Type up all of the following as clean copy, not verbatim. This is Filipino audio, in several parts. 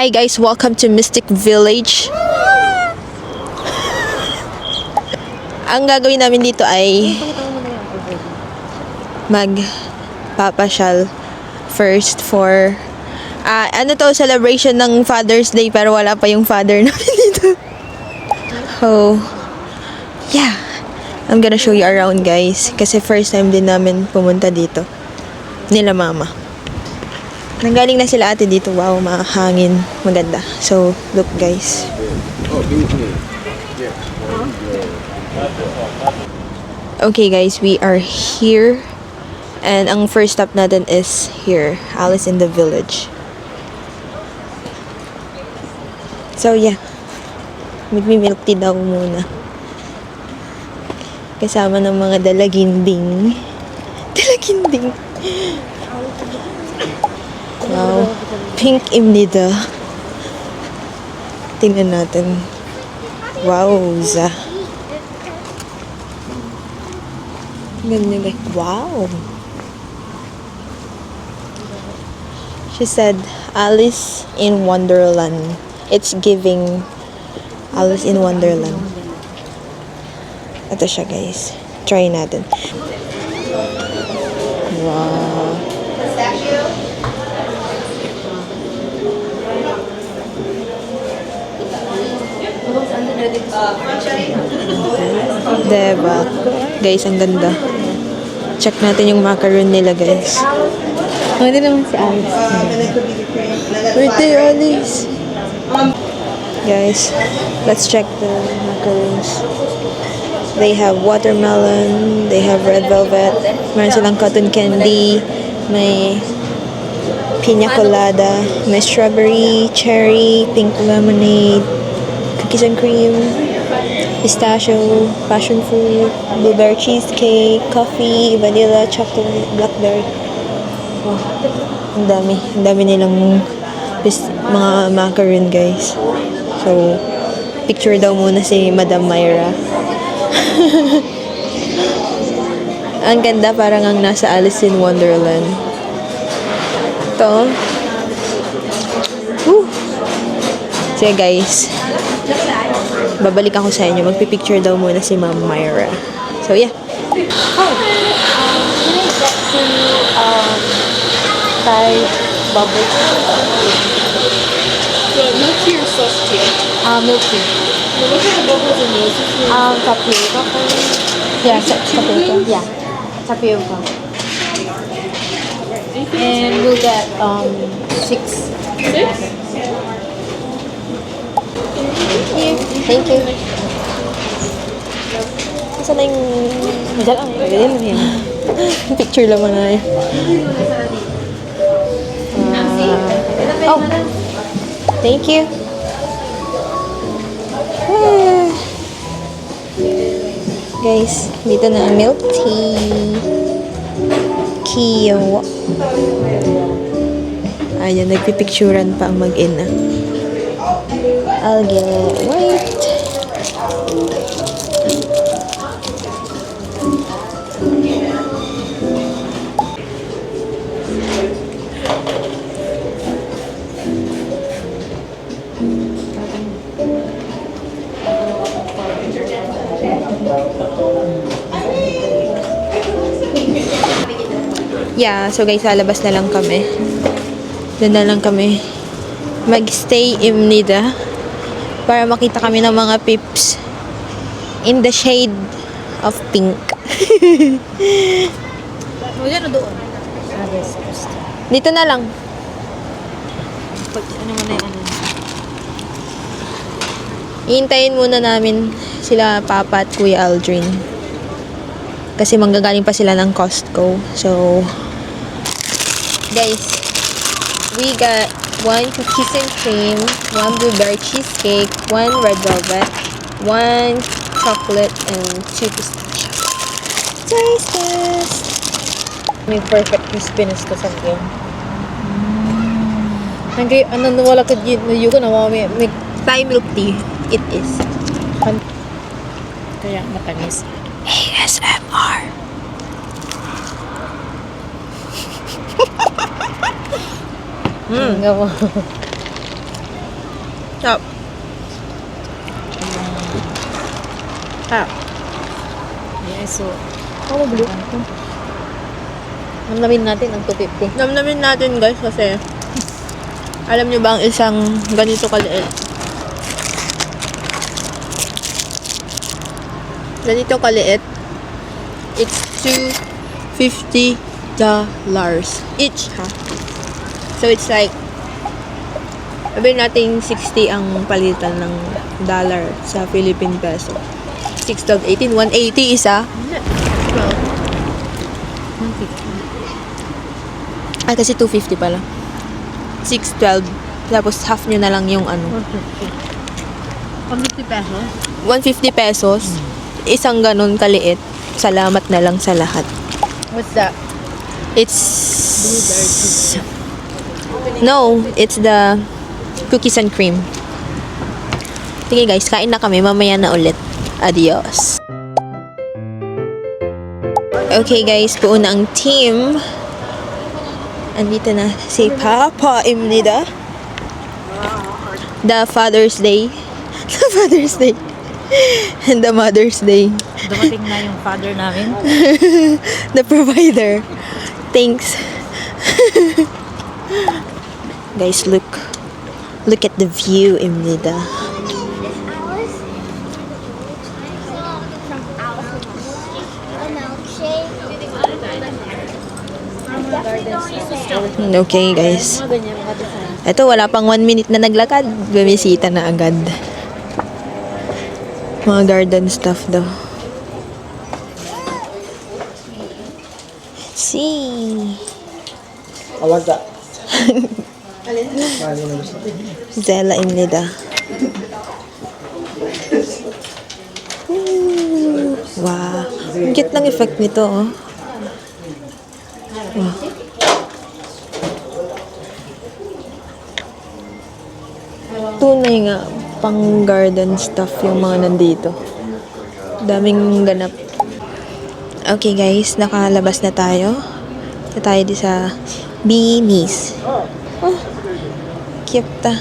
Hi guys, welcome to Mystic Village. Ang gagawin namin dito ay magpapasyal first for celebration ng Father's Day, pero wala pa yung father namin dito. So, yeah. I'm gonna show you around guys, kasi first time din namin pumunta dito. Nila mama. Nanggaling na sila ate dito. Wow, mahangin. Maganda. So, look guys. Okay guys, we are here. And ang first stop natin is here. Alice in the Village. So, yeah. Magmi-milk tea daw muna. Kasama ng mga dalaginding. Dalaginding. Wow. Pink imnida. Tingnan natin. Wowza. Ganyan like, wow. She said, Alice in Wonderland. It's giving Alice in Wonderland. Ito siya guys. Try natin. Wow. Diba? Guys, ang ganda. Check natin yung macaron nila, guys. Hindi naman si Alice. Birthday, Alice! Guys, let's check the macarons. They have watermelon, they have red velvet, meron silang cotton candy, may piña colada, may strawberry, cherry, pink lemonade, cookies and cream, pistachio, passion fruit, blueberry cheesecake, coffee, vanilla, chocolate, blackberry. Oh, ang dami. Ang dami nilang mga macaron, guys. So, picture daw muna si Madam Myra. Ang ganda, parang ang nasa Alice in Wonderland. Ito. Woo! So, guys, babalik ako sa inyo. Magpipicture daw muna si Ma'am Myra. So, yeah. Can I get some Thai bubble tea? The milk tea or sauce tea? Milk tea. What kind of bubbles and roses? Tapioca for me. Yeah, tapioca. Yeah, tapioca. And we'll get 6. 6? Thank you. Saan na yung... Diyan ang bilhin mo yan. Picture lang mga eh. Oh! Thank you. Guys, dito na ang milk tea. Kiyo. Ayan, nagpipicturan pa ang mag-ina. I'll get white. Yeah, so guys, lalabas na lang kami. Doon na lang kami magstay imnida para makita kami ng mga pips in the shade of pink. Diyan na doon. Dito na lang. Pag ano mo na yung ano. Ihintayin muna namin sila Papa at Kuya Aldrin. Kasi manggagaling pa sila ng Costco. So, guys, we got 1 cookies and cream, 1 blueberry cheesecake, 1 red velvet, 1 chocolate, and 2 pistachios. Taste test! May perfect crispiness ko sa akin. Hindi, wala ka dyan. Yung na may Thai milk tea. It is. kaya matamis. ASMR. Nga mo. Stop. Ah. Yes, so. Probably. Namnamin natin ang 250. Namnamin natin guys kasi alam nyo ba ang isang ganito kaliit? Ganito kaliit. It's $250 each, ha? So it's like sabihin natin 60 ang palitan ng dollar sa Philippine peso. 6, 12, 18, 180 isa. Ay, kasi 250 pala. 6, 12. Tapos half nyo na lang yung ano. 150 pesos? 150 pesos. Isang ganun kaliit. Salamat na lang sa lahat. What's that? It's... No, it's the cookies and cream. Sige guys, kain na kami. Mamaya na ulit. Adios. Okay guys, buo na ang team. Andito na si Papa Imnida. The Father's Day. The Father's Day. And the Mother's Day. Dumating na yung father namin. The provider. Thanks. Guys, look. Look at the view, Imnida. Okay, guys. Ito, wala pang 1 minute na naglakad. Bumisita na agad. Mga garden stuff daw. See. I like that. Zella Imnida. Ooh, wow. Ang cute ng effect nito, oh. Wow. Tunay nga, pang garden stuff yung mga nandito. Daming ganap. Okay guys, nakalabas na tayo. Na tayo di sa Beanies. Oh, cute ta.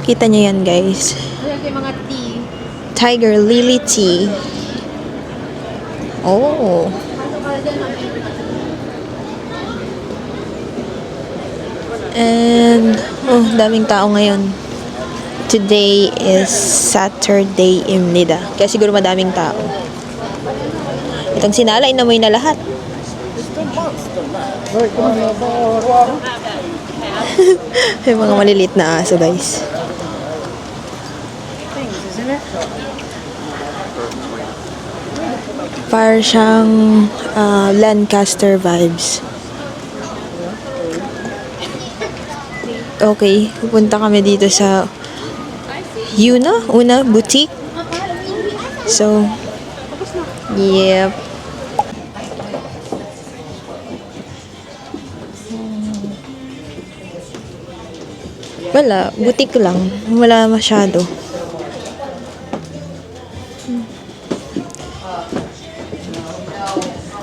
Kita nyo yan guys. Yung mga tea. Tiger Lily Tea. Oh. And, oh, daming tao ngayon. Today is Saturday Imnida. Kaya siguro madaming tao. Itong sinala, inamoy na lahat. May mga maliliit na aso, guys. Para siyang Lancaster vibes. Okay, pupunta kami dito sa Una Boutique. So, yep. Wala, boutique lang. Wala masyado.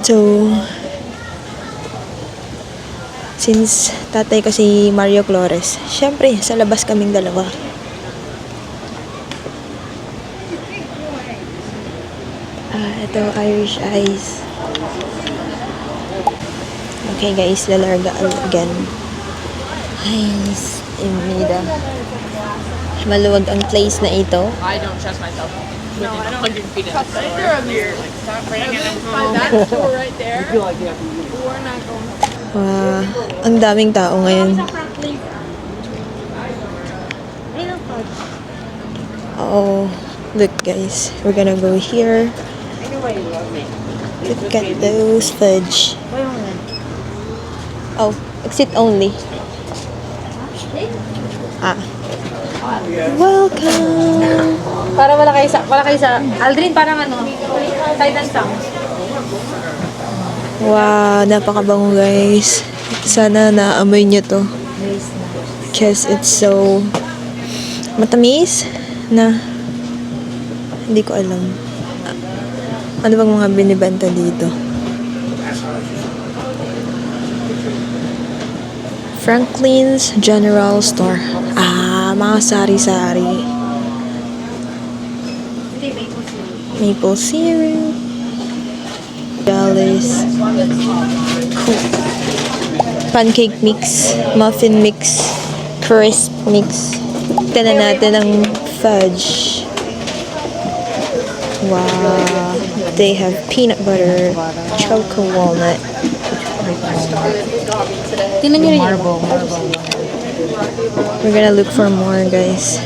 So, since tatay ko si Mario Flores, syempre, sa labas kaming dalawa. Ito, Irish Ice. Okay guys, lalarga again. Ice, Imnida. Maluwag ang place na ito. I don't trust myself. No, I don't. 100 feet in the store. Stop bringing them home. That store right there. We're not going. Ang daming tao ngayon. Oh, look guys. We're gonna go here. Look at those fudge. Oh, exit only. Welcome. Para wala kayo sa Aldrin, parang ano, side and sound. Wow, napakabango guys. Sana naamoy nyo to. Because it's so matamis na hindi ko alam. Ano bang mga binibenta dito? Franklin's General Store. mga sari-sari. Maple syrup. Dallas. Cool. Pancake mix. Muffin mix. Crisp mix. Tignan natin ang fudge. Wow. They have peanut butter, choco walnut. Tingnan nyo rin yun. We're gonna look for more, guys.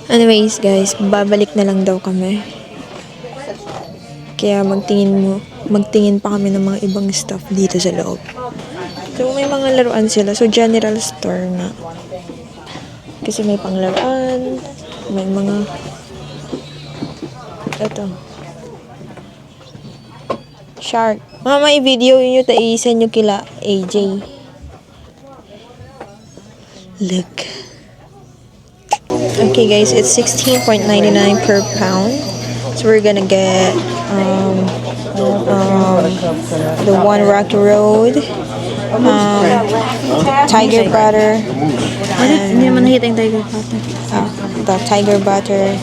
Anyways, guys, babalik na lang daw kami. Kaya magtingin pa kami ng mga ibang stuff dito sa loob. So, may mga laruan sila. So, general store na. Kasi may panglaruan, may mga ito. Shark. Mama, i-video yun ta i-send nyo kila AJ. Look. Okay guys, it's 16.99 per pound. So we're gonna get the One Rocky Road, tiger butter, Hindi naman nakita yung tiger butter. the tiger butter,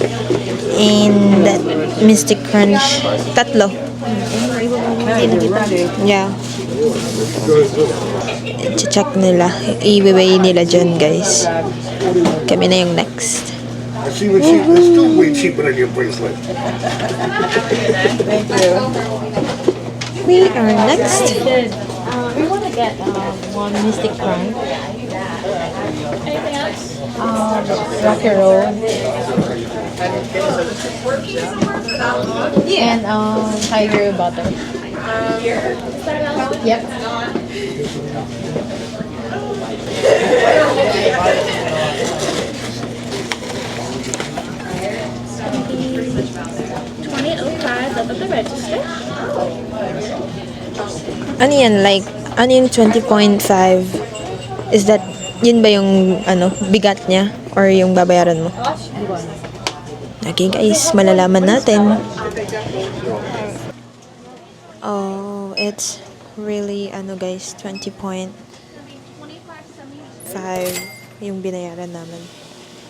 and that Mystic Crunch. Tatlo. Yeah. Check nila. I-weigh nila dyan, guys. Kami na yung next. I see what cheap. It's still way cheaper than your bracelet. We are next. We want to get one Mystic Crunch. Anything else? Rocky Road. And tiger butter. Yep. $20.05 up at the register. Ano yan? Like, ano yung 20.5? Is that, yun ba yung, bigat niya? Or yung babayaran mo? Okay guys, malalaman natin. Oh, it's really, guys, 20.5 yung binayaran namin.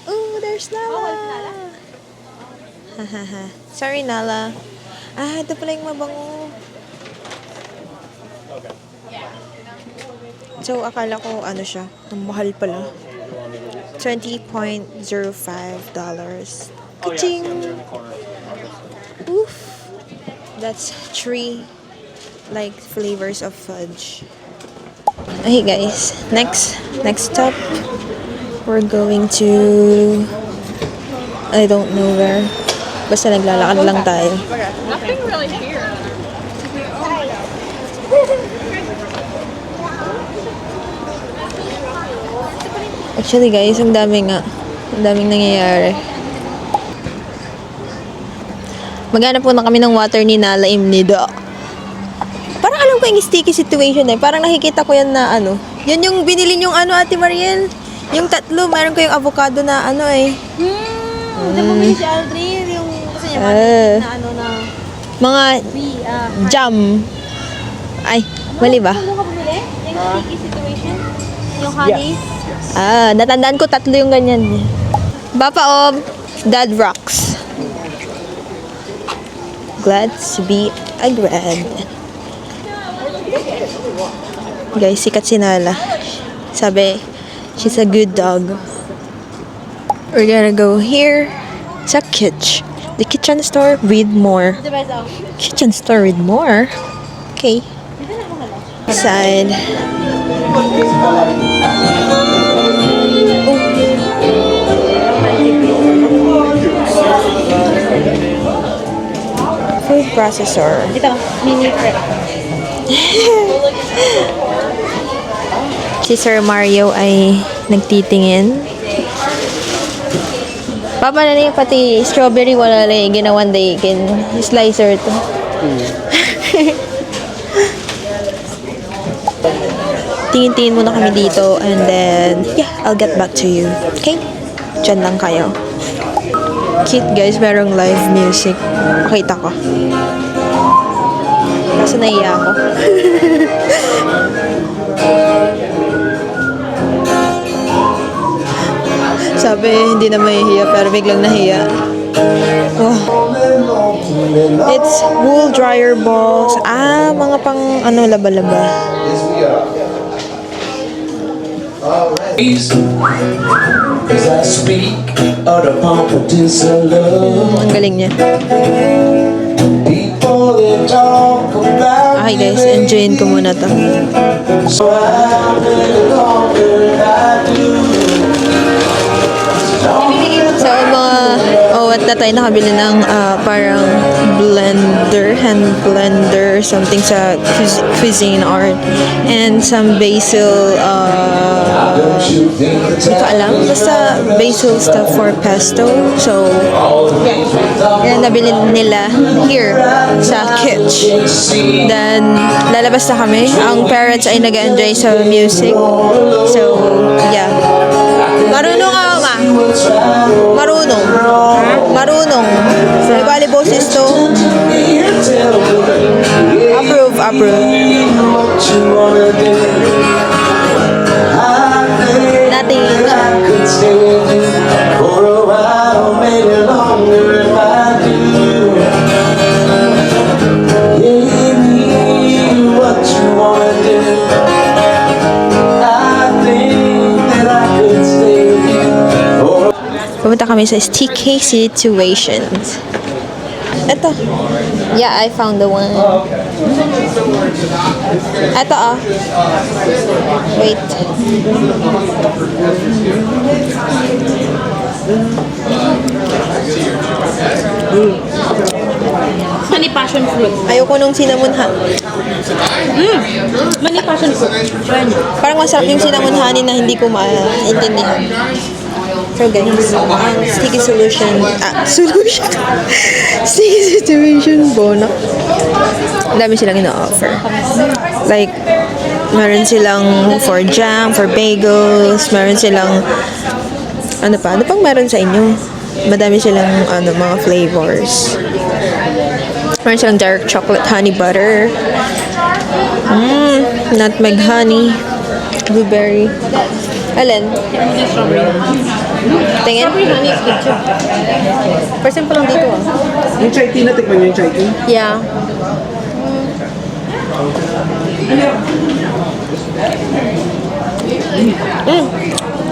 Oh, there's Nala! Hahaha. Sorry, Nala. Ito pala yung mabango. So, akala ko, siya. Ang mahal pala. $20.05. Ka-ching! Oof! That's 3, flavors of fudge. Okay, guys. Next stop. We're going to... I don't know where. Basta naglalakad lang tayo. Nothing really here. Actually, guys, ang daming nangyayari. Maghanap po na kami ng water ni Nala Imnido. Parang alam ko yung sticky situation eh. Parang nakikita ko yan na Yan yung binili yung Ate Mariel. Yung tatlo, meron ko yung avocado na Bumili si Aldrin yung gusto niya na na mga jam. Ay, mali ba? Ano ka bumili? Yung sticky situation? Yung honey? Natandaan ko tatlo yung ganyan. Bapa Dad rocks. Glad to be a grad. Guys, sikat si Nala. Sabi, she's a good dog. We're gonna go here sa the kitchen store with more. Kitchen store with more. Okay. Side. Food processor. Ito, mini prep. Si Sir Mario ay nagtitingin. Papa na yung pati strawberry wala lang ginawan daikin. Slicer to. Tingin-tingin muna kami dito and then I'll get back to you. Okay? Diyan lang kayo. Cute guys, merong live music. Nakita ko. Kaso naiya ako. Sabi, hindi na mahihiya, pero biglang nahiya. Oh. It's wool dryer balls. Mga pang laba-laba. As I speak of the confidence of love, Ang galing niya. people they talk about Okay guys, enjoyin ko muna to. so how many longer I do. So, what na tayo nakabili ng parang hand blender, something sa cuisine art, and some basil, Don't you think the hindi ko alam, basta basil stuff for pesto. So, yan nabili nila here sa Kitsch. Then, lalabas na kami. Ang parents ay nag-enjoy sa music. So, yeah. Marunong ako, ma. Marunong. Marunong. May volleyball to. Approve. what you wanna do? I think Nothing. I could stay with you for a while, maybe longer if I do. Give me what you wanna do. I think that I could stay with you for a Pumunta kami sa sticky situations. Ito. Yeah, I found the one. Ito Wait. Mani passion fruit. Ayoko nung cinnamon Mani passion fruit. Try mo. Parang masarap yung cinnamon honey na hindi ko maintindihan. So guys, sticky solution. Sticky situation bonak. Ang dami silang ina-offer. Like, meron silang for jam, for bagels, meron silang ano pang meron sa inyo? Madami silang mga flavors. Meron silang dark chocolate honey butter. Nutmeg honey. Blueberry. Alin? Tingin? Honey is good too. First time pa lang dito Yung chai tea, natikman niyo yung chai tea? Yeah.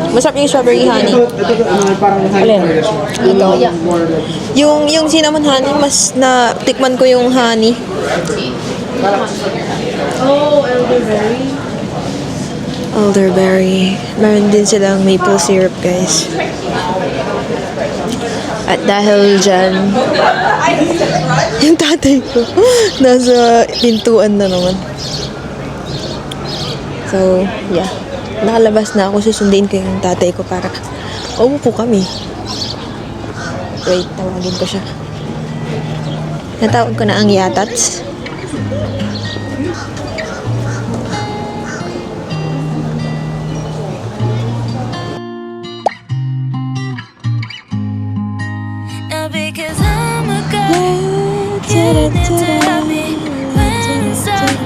Masarap yung strawberry honey. Ito parang honey. Ito, yeah. Yung cinnamon honey, mas na tikman ko yung honey. Oh, elderberry. Elderberry. Meron din silang maple syrup, guys. At dahil dyan, yung tatay ko, nasa pintuan na naman. So, yeah. Nakalabas na ako. Susundin ko yung tatay ko para umupo kami. Wait, tawagin ko siya. Natawag ko na ang yatats. Because I'm a girl, you need to help me when it's done.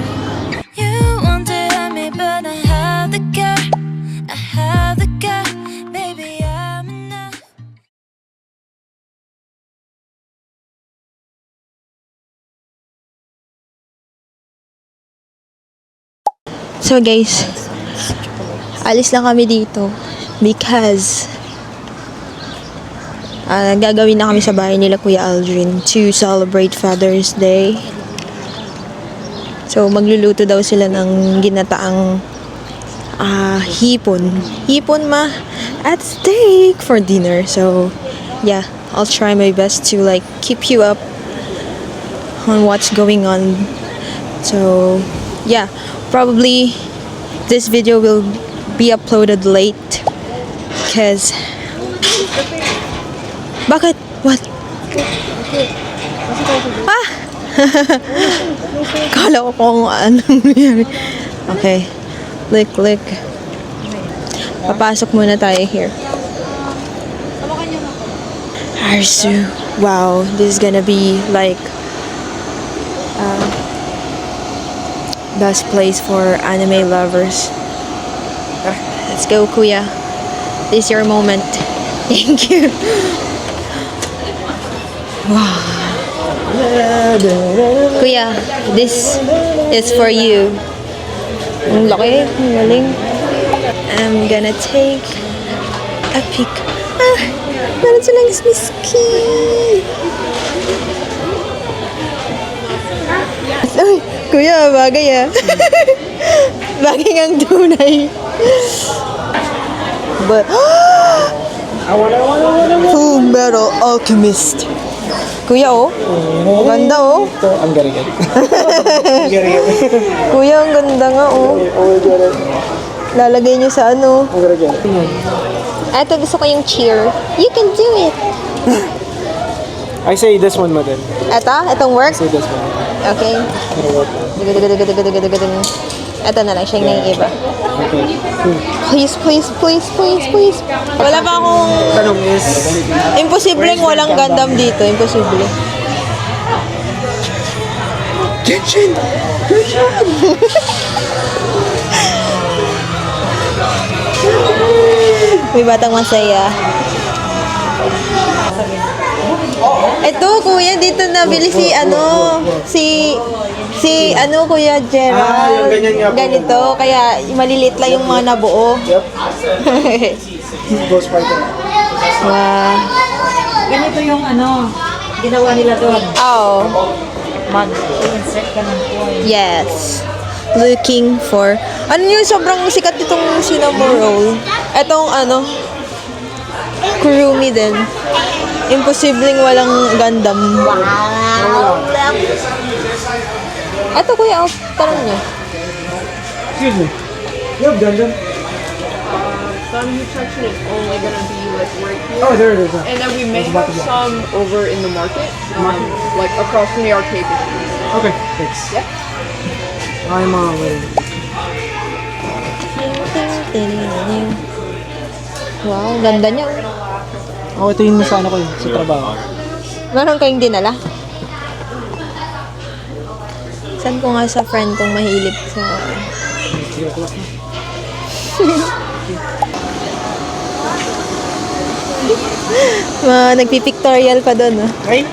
You want to help me, but I have the care, baby, I'm enough. So guys, alis lang kami dito because gagawin na kami sa bahay nila Kuya Aldrin to celebrate Father's Day. So magluluto daw sila ng ginataang hipon at steak for dinner. So yeah, I'll try my best to like keep you up on what's going on. So yeah, probably this video will be uploaded late because bakit? What? Kala ko kung anong nangyari. Okay. Click. Papasok muna tayo here. Arsu. Wow, this is gonna be like best place for anime lovers. Let's go, Kuya. This is your moment. Thank you. Wow. Kuya, this is for you. Ang laki. Ang galing. I'm gonna take a pic. Ah, meron silang miski. Ay, kuya, bagay ah. Bagay ngang tunay. But, Full Metal Alchemist. Kuya, oh. Ganda, oh. I'm getting it. I'm getting it. Kuya, ang ganda nga, oh. I'm gonna get it. Lalagay niyo sa ano. I'm gonna get it. Eto, gusto ko yung cheer. You can do it. I say this one, madam. Eto, etong work. Say this one. Okay. Gonna work. Eto na lang, siya yung naiiba. Okay. Please, please, please, please, please. Wala pa akong... Tanong is, Imposibleng walang Gundam dito. Imposible. Genshin! May batang masaya. Ito, kuya, dito nabili si Kuya Gerald. yung ganyan nga po. Ganito, kaya maliliit lang yung mga nabuo. Yep. Ghost Fighter. Wow. Ganito yung ginawa nila doon. Oh, Mag-insert ka ng coin. yes. Looking for... Ano yung sobrang sikat itong cinnamon roll? Etong Kurumi din. Imposibleng walang Gundam. Wow. Eto kuya, tanong niyo. Excuse me. You have Gundam? Some section is only gonna be like right here. Oh, there it is. And then we may have some over in the market, like across from the arcade machine. Okay, thanks. Yep. I'm waiting. Wow, ganda niya. Oh, ito yung sa ko yun, sa trabaho. Meron kayong dinala? Saan ko nga sa friend kong mahilig sa... Nagpipictorial pa doon, no? Ay!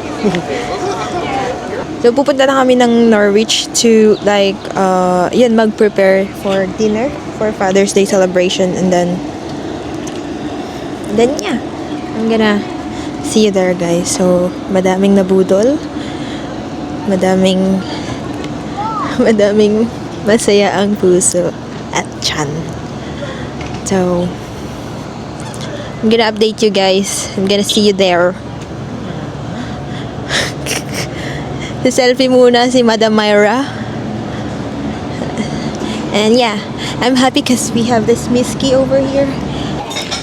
So, pupunta na kami ng Norwich to, like, mag-prepare for dinner for Father's Day celebration. And then, yeah. I'm gonna see you there, guys. So, madaming nabudol. Madaming masaya ang puso at tiyan. So, I'm gonna update you guys. I'm gonna see you there. Selfie muna si Madam Myra. And yeah, I'm happy because we have this Miski over here.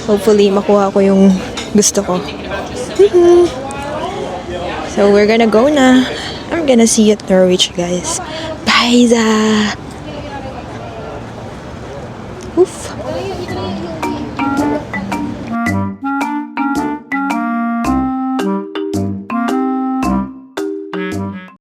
Hopefully, makuha ko yung gusto ko. So, we're gonna go na. I'm gonna see you at Norwich, guys. Bye, za! Oof.